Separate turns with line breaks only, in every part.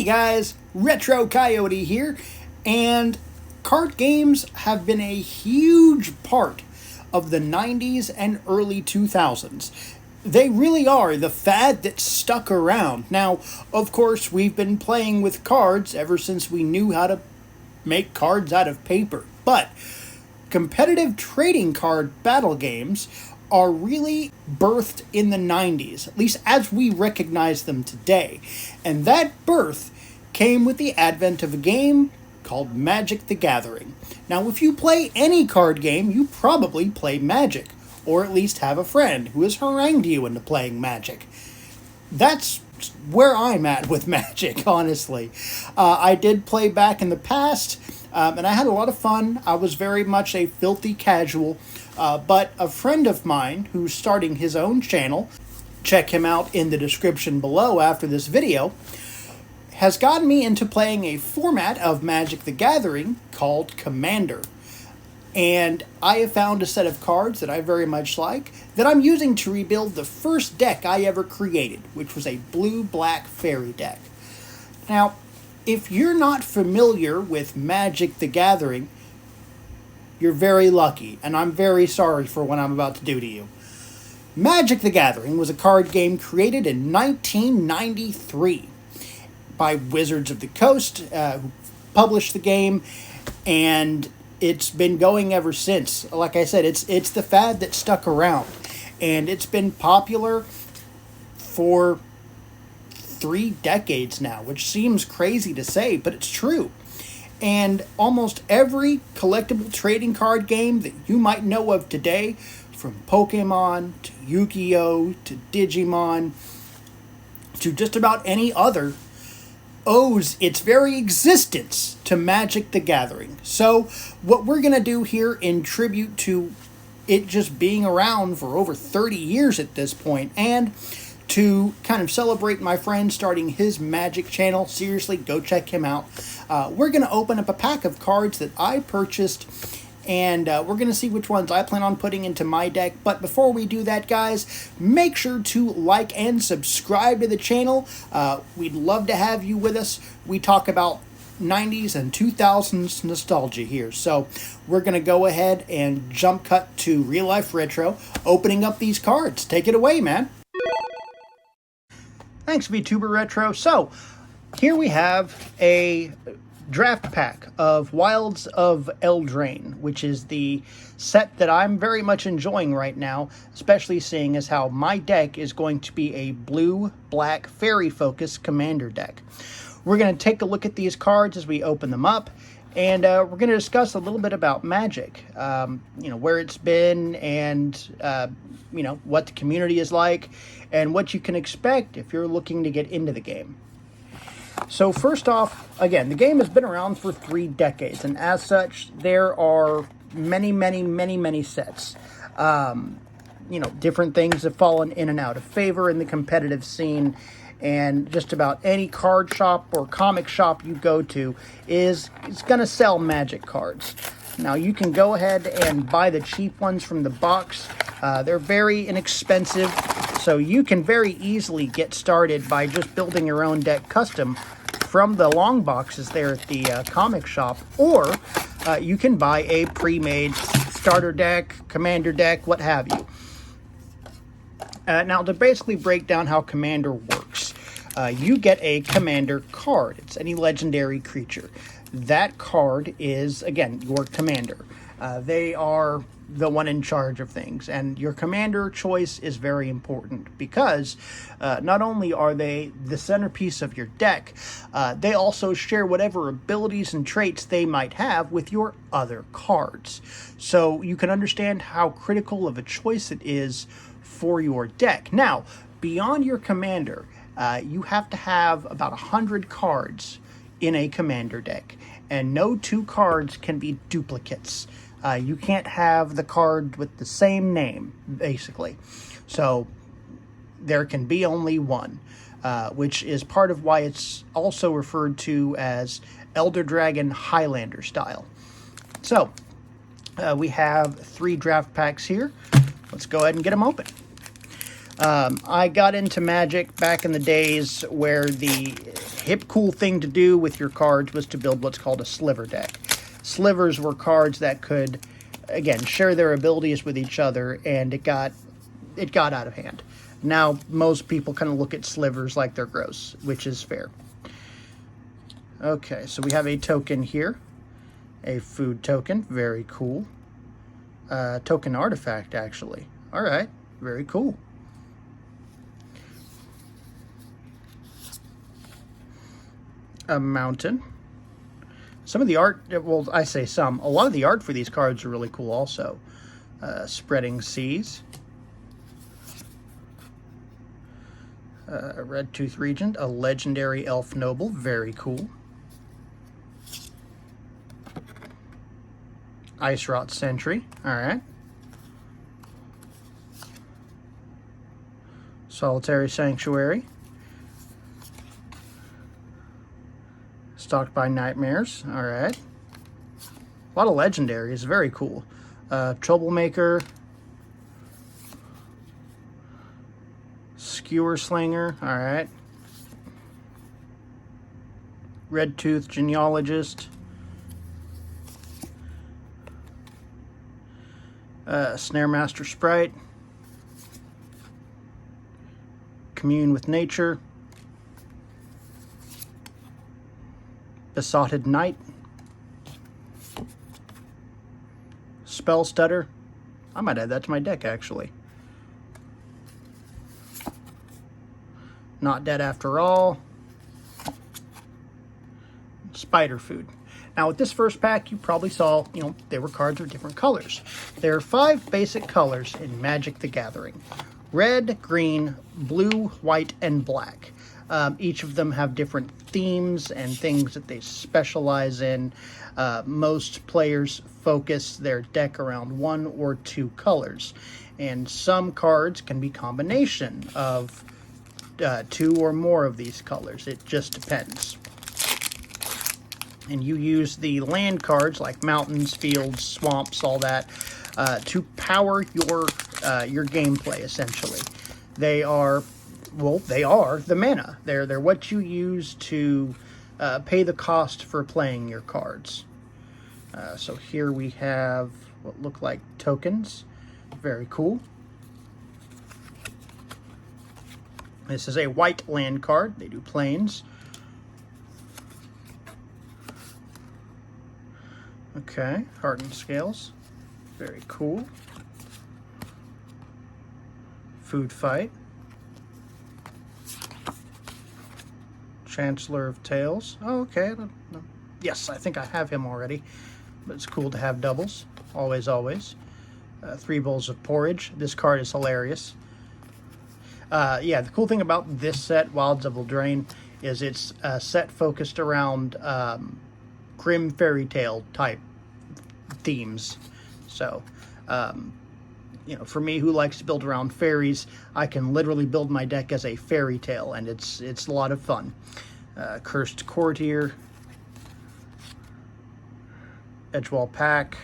Hey guys, Retro Coyote here, and card games have been a huge part of the 90s and early 2000s. They really are the fad that stuck around. Now, of course, we've been playing with cards ever since we knew how to make cards out of paper, but competitive trading card battle games are really birthed in the 90s, at least as we recognize them today. And that birth came with the advent of a game called Magic the Gathering. Now, if you play any card game, you probably play Magic, or at least have a friend who has harangued you into playing Magic. That's where I'm at with Magic, honestly. I did play back in the past, and I had a lot of fun. I was very much a filthy casual, but a friend of mine who's starting his own channel, check him out in the description below after this video, has gotten me into playing a format of Magic the Gathering called Commander. And I have found a set of cards that I very much like that I'm using to rebuild the first deck I ever created, which was a blue-black fairy deck. Now, if you're not familiar with Magic the Gathering, you're very lucky, and I'm very sorry for what I'm about to do to you. Magic the Gathering was a card game created in 1993 by Wizards of the Coast, who published the game, and it's been going ever since. Like I said, it's the fad that stuck around, and it's been popular for 3 decades now, which seems crazy to say, but it's true. And almost every collectible trading card game that you might know of today, from Pokemon to Yu-Gi-Oh to Digimon to just about any other, owes its very existence to Magic the Gathering. So what we're going to do here in tribute to it just being around for over 30 years at this point, and to kind of celebrate my friend starting his Magic channel, seriously, go check him out. We're going to open up a pack of cards that I purchased, and we're going to see which ones I plan on putting into my deck. But before we do that, guys, make sure to like and subscribe to the channel. We'd love to have you with us. We talk about 90s and 2000s nostalgia here. So we're going to go ahead and jump cut to Real Life Retro, opening up these cards. Take it away, man. Thanks, VTuber Retro. So, here we have a draft pack of Wilds of Eldraine, which is the set that I'm very much enjoying right now, especially seeing as how my deck is going to be a blue-black fairy-focused commander deck. We're going to take a look at these cards as we open them up, and we're going to discuss a little bit about Magic, where it's been, and what the community is like, and what you can expect if you're looking to get into the game. So first off, again, the game has been around for 3 decades, and as such, there are many sets. Different things have fallen in and out of favor in the competitive scene, and just about any card shop or comic shop you go to is going to sell Magic cards. Now, you can go ahead and buy the cheap ones from the box. They're very inexpensive, so you can very easily get started by just building your own deck custom from the long boxes there at the comic shop, or you can buy a pre-made starter deck, commander deck, what have you. Now, to basically break down how Commander works, you get a Commander card. It's any legendary creature. That card is, again, your commander. They are the one in charge of things, and your commander choice is very important because not only are they the centerpiece of your deck, they also share whatever abilities and traits they might have with your other cards. So you can understand how critical of a choice it is for your deck. Now, beyond your commander, you have to have about 100 cards in a commander deck, and no 2 cards can be duplicates. You can't have the card with the same name, basically. So there can be only one, which is part of why it's also referred to as Elder Dragon Highlander style. So we have 3 draft packs here. Let's go ahead and get them open. I got into Magic back in the days where the hip cool thing to do with your cards was to build what's called a sliver deck. Slivers were cards that could, again, share their abilities with each other, and it got out of hand. Now, most people kind of look at slivers like they're gross, which is fair. Okay, so we have a token here. A food token. Very cool. Token artifact, actually. All right, very cool. A mountain. Some of the art, well, I say some. A lot of the art for these cards are really cool also. Spreading Seas. A Red Tooth Regent, a legendary elf noble, very cool. Ice Rot Sentry, alright. Solitary Sanctuary. Stalked by Nightmares, alright. A lot of legendaries, very cool. Troublemaker. Skewer Slinger, alright. Red Tooth Genealogist. Snare Master Sprite. Commune with Nature. Besotted Knight. Spell Stutter. I might add that to my deck, actually. Not Dead After All. Spider Food. Now, with this first pack, you probably saw, there were cards with different colors. There are 5 basic colors in Magic the Gathering. Red, green, blue, white, and black. Each of them have different themes and things that they specialize in. Most players focus their deck around 1 or 2 colors. And some cards can be combination of 2 or more of these colors. It just depends. And you use the land cards like mountains, fields, swamps, all that to power your gameplay. Essentially, they are the mana. They're what you use to pay the cost for playing your cards. So here we have what look like tokens. Very cool. This is a white land card. They do plains. Okay, Hardened Scales. Very cool. Food Fight. Chancellor of Tales. Oh, okay. Yes, I think I have him already. But it's cool to have doubles. Always, always. 3 Bowls of Porridge. This card is hilarious. Yeah, the cool thing about this set, Wilds of Eldraine, is it's a set focused around grim fairy tale type themes. So, for me who likes to build around fairies, I can literally build my deck as a fairy tale, and it's a lot of fun. Cursed Courtier, Edgewall Pack,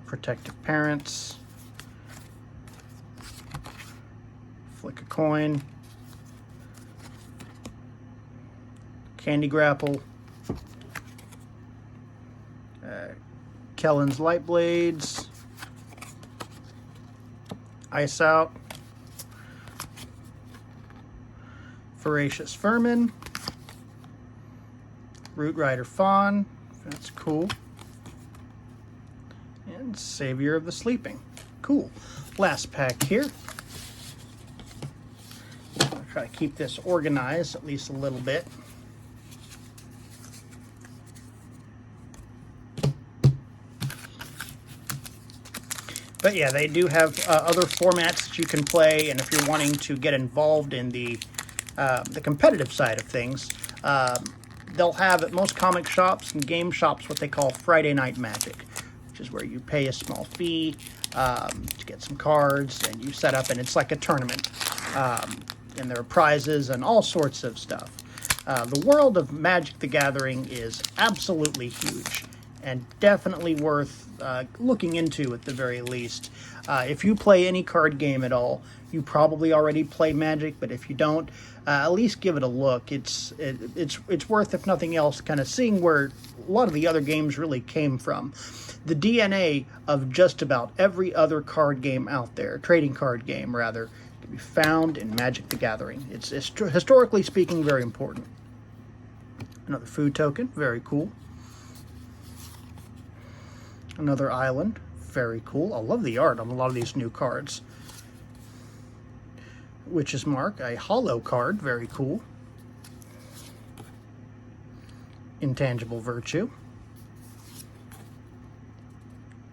Protective Parents, Flick a Coin, Candy Grapple, Kellen's Light Blades, Ice Out, Voracious Vermin, Root Rider Fawn, that's cool, and Savior of the Sleeping. Cool. Last pack here. I'll try to keep this organized at least a little bit. But yeah, they do have other formats that you can play, and if you're wanting to get involved in the competitive side of things, they'll have at most comic shops and game shops what they call Friday Night Magic, which is where you pay a small fee to get some cards, and you set up, and it's like a tournament. And there are prizes and all sorts of stuff. The world of Magic the Gathering is absolutely huge, and definitely worth looking into at the very least. If you play any card game at all, you probably already play Magic, but if you don't, at least give it a look. It's worth, if nothing else, kind of seeing where a lot of the other games really came from. The DNA of just about every other card game out there, trading card game rather, can be found in Magic the Gathering. It's historically speaking very important. Another food token, very cool. Another island, very cool. I love the art on a lot of these new cards. Witch's Mark, a hollow card, very cool. Intangible Virtue.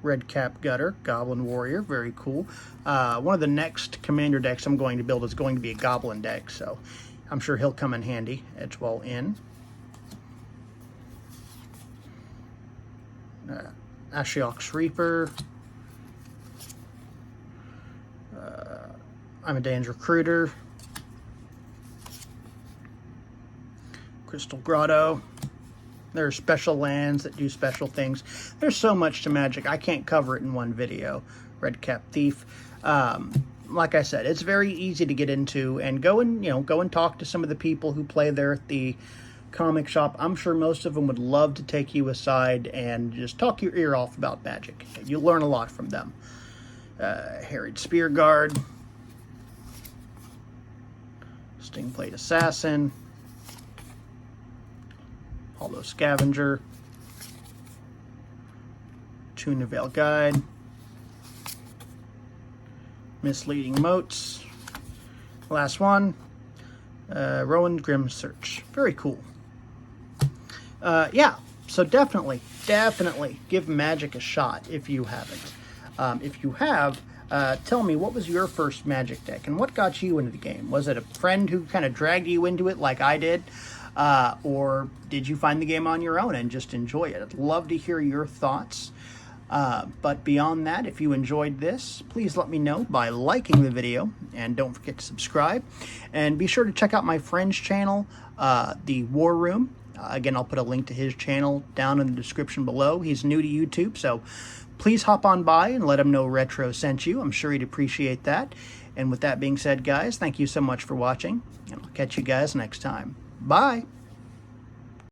Red Cap Gutter, Goblin Warrior, very cool. One of the next commander decks I'm going to build is going to be a Goblin deck, so I'm sure he'll come in handy. Edgewall Inn. Ashiok's Reaper. I'm a Danger Recruiter. Crystal Grotto. There are special lands that do special things. There's so much to Magic, I can't cover it in one video. Red Cap Thief. Like I said, it's very easy to get into, and go and talk to some of the people who play there at the comic shop. I'm sure most of them would love to take you aside and just talk your ear off about Magic. You'll learn a lot from them. Harried Spear Guard. Stingblade Assassin. Hollow Scavenger. Tuna Veil Guide. Misleading Moats. Last one. Rowan Grim Search. Very cool. Yeah, so definitely give Magic a shot if you haven't. If you have, tell me, what was your first Magic deck and what got you into the game? Was it a friend who kind of dragged you into it like I did? Or did you find the game on your own and just enjoy it? I'd love to hear your thoughts. But beyond that, if you enjoyed this, please let me know by liking the video, and don't forget to subscribe. And be sure to check out my friend's channel, The War Room. Again, I'll put a link to his channel down in the description below. He's new to YouTube, so please hop on by and let him know Retro sent you. I'm sure he'd appreciate that. And with that being said, guys, thank you so much for watching, and I'll catch you guys next time. Bye!